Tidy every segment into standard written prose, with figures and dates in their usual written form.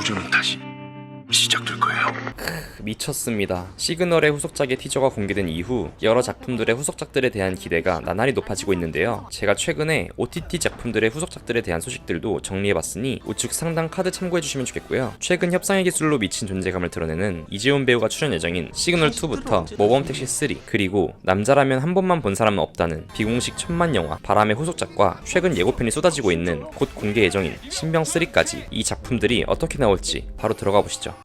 도전은 다시 시작될 거예요. 미쳤습니다. 시그널의 후속작의 티저가 공개된 이후 여러 작품들의 후속작들에 대한 기대가 나날이 높아지고 있는데요. 제가 최근에 OTT 작품들의 후속작들에 대한 소식들도 정리해봤으니 우측 상단 카드 참고해주시면 좋겠고요. 최근 협상의 기술로 미친 존재감을 드러내는 이재훈 배우가 출연 예정인 시그널2부터 모범택시 3, 그리고 남자라면 한 번만 본 사람은 없다는 비공식 천만 영화 바람의 후속작과 최근 예고편이 쏟아지고 있는 곧 공개 예정인 신병3까지 이 작품들이 어떻게 나올지 바로 들어가 보시죠.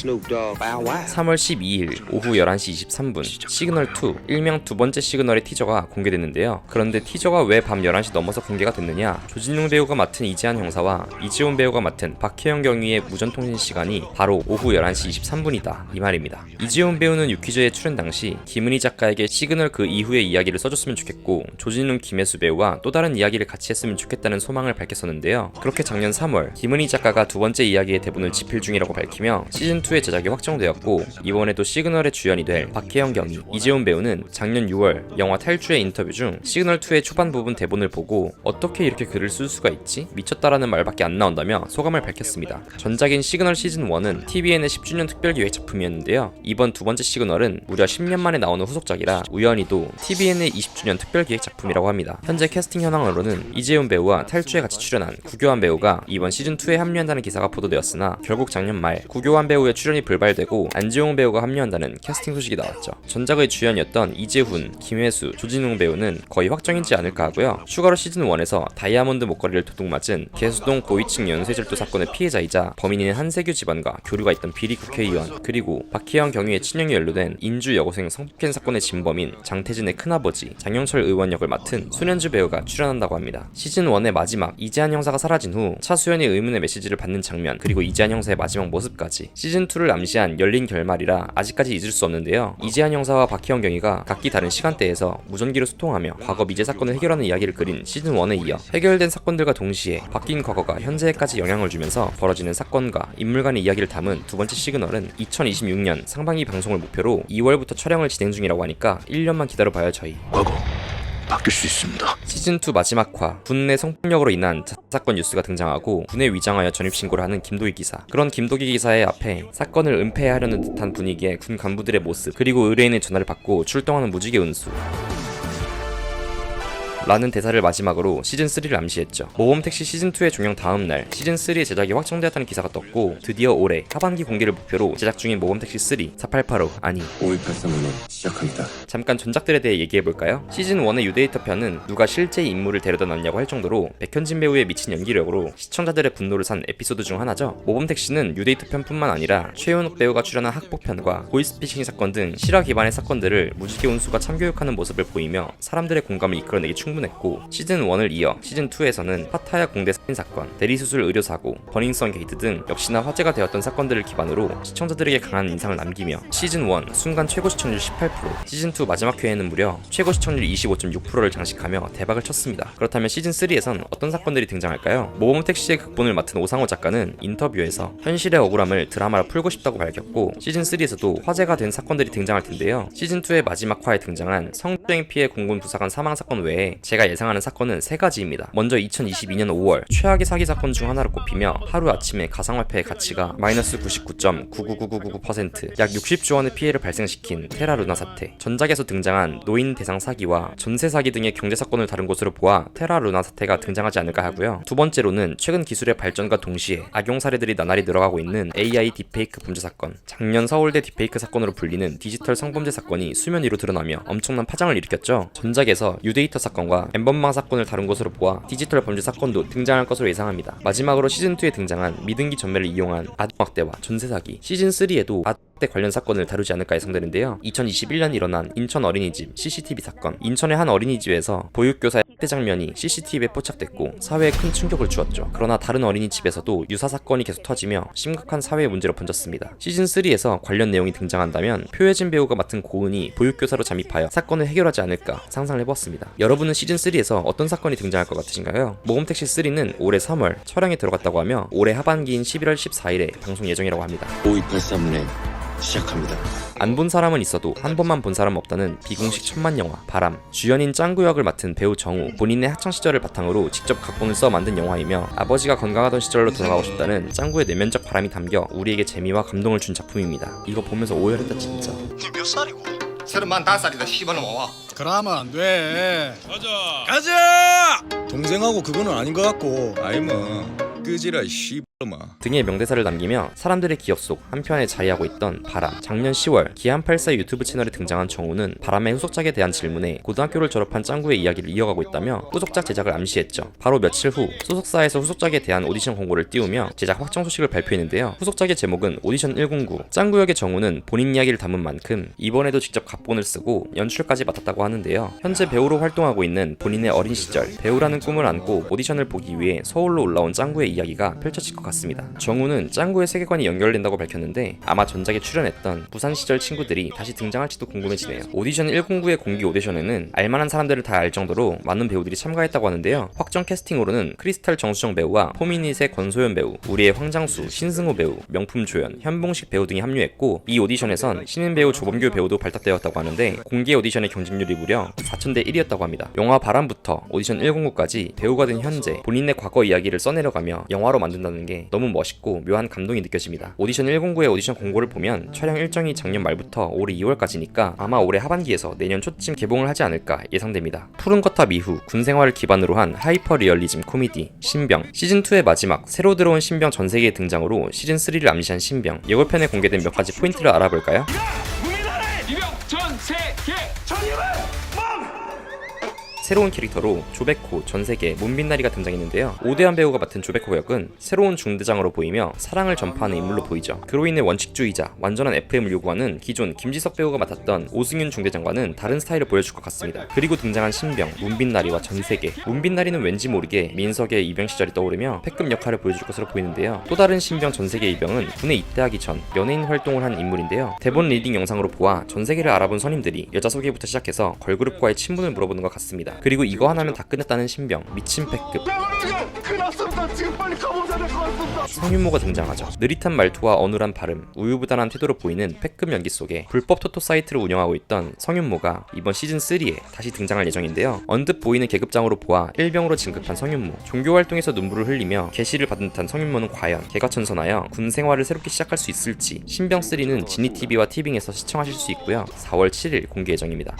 3월 12일 오후 11시 23분 시그널2 일명 두 번째 시그널의 티저가 공개됐는데요. 그런데 티저가 왜 밤 11시 넘어서 공개가 됐느냐? 조진웅 배우가 맡은 이재한 형사와 이지훈 배우가 맡은 박혜영 경위의 무전통신 시간이 바로 오후 11시 23분이다 이 말입니다. 이지훈 배우는 유퀴즈에 출연 당시 김은희 작가에게 시그널 그 이후의 이야기를 써줬으면 좋겠고, 조진웅 김혜수 배우와 또 다른 이야기를 같이 했으면 좋겠다는 소망을 밝혔었는데요. 그렇게 작년 3월 김은희 작가가 두 번째 이야기의 대본을 집필 중이라고 밝히며 시즌2의 제작이 확정되었고, 이번에도 시그널의 주연이 될 박혜영 경위, 이재훈 배우는 작년 6월 영화 탈주의 인터뷰 중 시그널2의 초반 부분 대본을 보고 어떻게 이렇게 글을 쓸 수가 있지? 미쳤다라는 말밖에 안 나온다며 소감을 밝혔습니다. 전작인 시그널 시즌1은 TVN의 10주년 특별기획 작품이었는데요. 이번 두 번째 시그널은 무려 10년 만에 나오는 후속작이라 우연히도 TVN의 20주년 특별기획 작품이라고 합니다. 현재 캐스팅 현황으로는 이재훈 배우와 탈주에 같이 출연한 구교환 배우가 이번 시즌2에 합류한다는 기사가 보도되었으나, 결국 작년 말 구교환 배우의 출연이 불발되고 안지용 배우가 합류한다는 캐스팅 소식이 나왔죠. 전작의 주연이었던 이재훈, 김혜수, 조진웅 배우는 거의 확정이지 않을까 하고요. 추가로 시즌1에서 다이아몬드 목걸이를 도둑맞은 개수동 고위층 연쇄절도 사건의 피해자이자 범인인 한세규 집안과 교류가 있던 비리 국회의원, 그리고 박혜영 경위의 친형이 연루된 인주 여고생 성폭행 사건의 진범인 장태진의 큰아버지 장영철 의원 역을 맡은 손현주 배우가 출연한다고 합니다. 시즌1의 마지막 이재한 형사가 사라진 후 차수연이 의문의 메시지를 받는 장면, 그리고 이재한 형사의 마지막 모습까지 시즌2를 암시한 열린 결말이라 아직까지 잊을 수 없는데요. 이재한 형사와 박희영 경위가 각기 다른 시간대에서 무전기로 소통하며 과거 미제 사건을 해결하는 이야기를 그린 시즌1에 이어 해결된 사건들과 동시에 바뀐 과거가 현재에까지 영향을 주면서 벌어지는 사건과 인물 간의 이야기를 담은 두 번째 시그널은 2026년 상반기 방송을 목표로 2월부터 촬영을 진행 중이라고 하니까 1년만 기다려봐요 저희. 과거 바뀔 수 있습니다. 시즌2 마지막화, 군 내 성폭력으로 인한 사건 뉴스가 등장하고 군에 위장하여 전입신고를 하는 김도희 기사. 그런 김도희 기사의 앞에 사건을 은폐하려는 듯한 분위기의 군 간부들의 모습, 그리고 의뢰인의 전화를 받고 출동하는 무지개 운수 라는 대사를 마지막으로 시즌3를 암시했죠. 모범택시 시즌2의 종영 다음날 시즌3의 제작이 확정되었다는 기사가 떴고, 드디어 올해 하반기 공개를 목표로 제작 중인 모범택시 3 4885 아니 5283을 시작합니다. 잠깐 전작들에 대해 얘기해볼까요? 시즌1의 유데이터 편은 누가 실제 인물을 데려다 놨냐고 할 정도로 백현진 배우의 미친 연기력으로 시청자들의 분노를 산 에피소드 중 하나죠. 모범택시는 유데이터 편뿐만 아니라 최윤욱 배우가 출연한 학폭편과 보이스피싱 사건 등 실화 기반의 사건들을 무지개 운수가 참교육하는 모습을 보이며 사람들의 공감을 이끌어내기 충분했고, 시즌1을 이어 시즌2에서는 파타야 공대 살인사건, 대리수술 의료사고, 버닝썬 게이트 등 역시나 화제가 되었던 사건들을 기반으로 시청자들에게 강한 인상을 남기며 시즌1 순간 최고 시청률 18%, 시즌2 마지막 회에는 무려 최고 시청률 25.6%를 장식하며 대박을 쳤습니다. 그렇다면 시즌3에선 어떤 사건들이 등장할까요? 모범택시의 극본을 맡은 오상호 작가는 인터뷰에서 현실의 억울함을 드라마로 풀고 싶다고 밝혔고, 시즌3에서도 화제가 된 사건들이 등장할 텐데요. 시즌2의 마지막 화에 등장한 성추행 피해 공군 부사관 사망 사건 외에 제가 예상하는 사건은 세 가지입니다. 먼저 2022년 5월 최악의 사기 사건 중 하나로 꼽히며 하루아침에 가상화폐의 가치가 마이너스 99.999999%, 약 60조 원의 피해를 발생시킨 테라 루나 사태. 전작에서 등장한 노인 대상 사기와 전세 사기 등의 경제 사건을 다룬 것으로 보아 테라 루나 사태가 등장하지 않을까 하고요. 두 번째로는 최근 기술의 발전과 동시에 악용 사례들이 나날이 늘어가고 있는 AI 딥페이크 범죄 사건. 작년 서울대 딥페이크 사건으로 불리는 디지털 성범죄 사건이 수면 위로 드러나며 엄청난 파장을 일으켰죠. 전작에서 유데이터 사건과 엠번방 사건을 다룬 것으로 보아 디지털 범죄 사건도 등장할 것으로 예상합니다. 마지막으로 시즌2에 등장한 미등기 전매를 이용한 아동학대와 전세사기, 시즌3에도 아동학대 관련 사건을 다루지 않을까 예상되는데요. 2021년 일어난 인천 어린이집 CCTV 사건. 인천의 한 어린이집에서 보육교사의 학대 장면이 CCTV에 포착됐고 사회에 큰 충격을 주었죠. 그러나 다른 어린이집에서도 유사 사건이 계속 터지며 심각한 사회의 문제로 번졌습니다. 시즌3에서 관련 내용이 등장한다면 표혜진 배우가 맡은 고은이 보육교사로 잠입하여 사건을 해결하지 않을까 상상을 해보았습니다. 여러분은 시즌3에서 어떤 사건이 등장할 것 같으신가요? 모범택시 3는 올해 3월 촬영에 들어갔다고 하며 올해 하반기인 11월 14일에 방송 예정이라고 합니다. 5283의 시작합니다. 안 본 사람은 있어도 한 번만 본 사람은 없다는 비공식 천만 영화 바람. 주연인 짱구 역을 맡은 배우 정우, 본인의 학창 시절을 바탕으로 직접 각본을 써 만든 영화이며 아버지가 건강하던 시절로 돌아가고 싶다는 짱구의 내면적 바람이 담겨 우리에게 재미와 감동을 준 작품입니다. 이거 보면서 오열했다 진짜. 니 몇 살이고? 35살이다 씨발놈아. 와. 그러면 안 돼. 가자. 동생하고 그거는 아닌 것 같고. 아이 뭐 끄지라 씨발놈아. 등의 명대사를 남기며 사람들의 기억 속 한편에 자리하고 있던 바람. 작년 10월 기안84 유튜브 채널에 등장한 정우는 바람의 후속작에 대한 질문에 고등학교를 졸업한 짱구의 이야기를 이어가고 있다며 후속작 제작을 암시했죠. 바로 며칠 후 소속사에서 후속작에 대한 오디션 공고를 띄우며 제작 확정 소식을 발표했는데요. 후속작의 제목은 오디션 109. 짱구 역의 정우는 본인 이야기를 담은 만큼 이번에도 직접 각본을 쓰고 연출까지 맡았다고 하는데요. 현재 배우로 활동하고 있는 본인의 어린 시절, 배우라는 꿈을 안고 오디션을 보기 위해 서울로 올라온 짱구의 이야기가 펼쳐질 것 같습니다. 정우는 짱구의 세계관이 연결된다고 밝혔는데 아마 전작에 출연했던 부산 시절 친구들이 다시 등장할지도 궁금해지네요. 오디션 109의 공개 오디션에는 알만한 사람들을 다 알 정도로 많은 배우들이 참가했다고 하는데요. 확정 캐스팅으로는 크리스탈 정수정 배우와 포미닛의 권소연 배우, 우리의 황장수, 신승호 배우, 명품 조연, 현봉식 배우 등이 합류했고 이 오디션에선 신인 배우 조범규 배우도 발탁되었다고 하는데 공개 오디션의 경쟁률이 무려 4,000대 1이었다고 합니다. 영화 바람부터 오디션 109까지 배우가 된 현재 본인의 과거 이야기를 써내려가며 영화로 만든다는 게 너무 멋있고 묘한 감동이 느껴집니다. 오디션 109의 오디션 공고를 보면 촬영 일정이 작년 말부터 올해 2월까지니까 아마 올해 하반기에서 내년 초쯤 개봉을 하지 않을까 예상됩니다. 푸른 거탑 이후 군 생활을 기반으로 한 하이퍼 리얼리즘 코미디 신병. 시즌2의 마지막 새로 들어온 신병 전세계의 등장으로 시즌3를 암시한 신병. 예고편에 공개된 몇 가지 포인트를 알아볼까요? 새로운 캐릭터로 조백호, 전세계, 문빛나리가 등장했는데요. 오대환 배우가 맡은 조백호 역은 새로운 중대장으로 보이며 사랑을 전파하는 인물로 보이죠. 그로 인해 원칙주의자, 완전한 FM을 요구하는 기존 김지석 배우가 맡았던 오승윤 중대장과는 다른 스타일을 보여줄 것 같습니다. 그리고 등장한 신병, 문빛나리와 전세계. 문빛나리는 왠지 모르게 민석의 이병 시절이 떠오르며 패급 역할을 보여줄 것으로 보이는데요. 또 다른 신병 전세계 이병은 군에 입대하기 전 연예인 활동을 한 인물인데요. 대본 리딩 영상으로 보아 전세계를 알아본 선임들이 여자 소개부터 시작해서 걸그룹과의 친분을 물어보는 것 같습니다. 그리고 이거 하나면 다 끝냈다는 신병, 미친 패급. 성윤모가 등장하죠. 느릿한 말투와 어눌한 발음, 우유부단한 태도로 보이는 패급 연기 속에 불법 토토 사이트를 운영하고 있던 성윤모가 이번 시즌3에 다시 등장할 예정인데요. 언뜻 보이는 계급장으로 보아 일병으로 진급한 성윤모. 종교활동에서 눈물을 흘리며 계시를 받은 듯한 성윤모는 과연 개가천선하여 군 생활을 새롭게 시작할 수 있을지 신병3는 지니TV와 티빙에서 시청하실 수 있고요. 4월 7일 공개 예정입니다.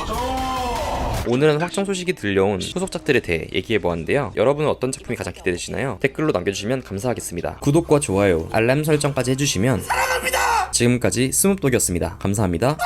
오늘은 확정 소식이 들려온 후속작들에 대해 얘기해보았는데요. 여러분은 어떤 작품이 가장 기대되시나요? 댓글로 남겨주시면 감사하겠습니다. 구독과 좋아요, 알람 설정까지 해주시면 사랑합니다! 지금까지 스뭅독이었습니다. 감사합니다.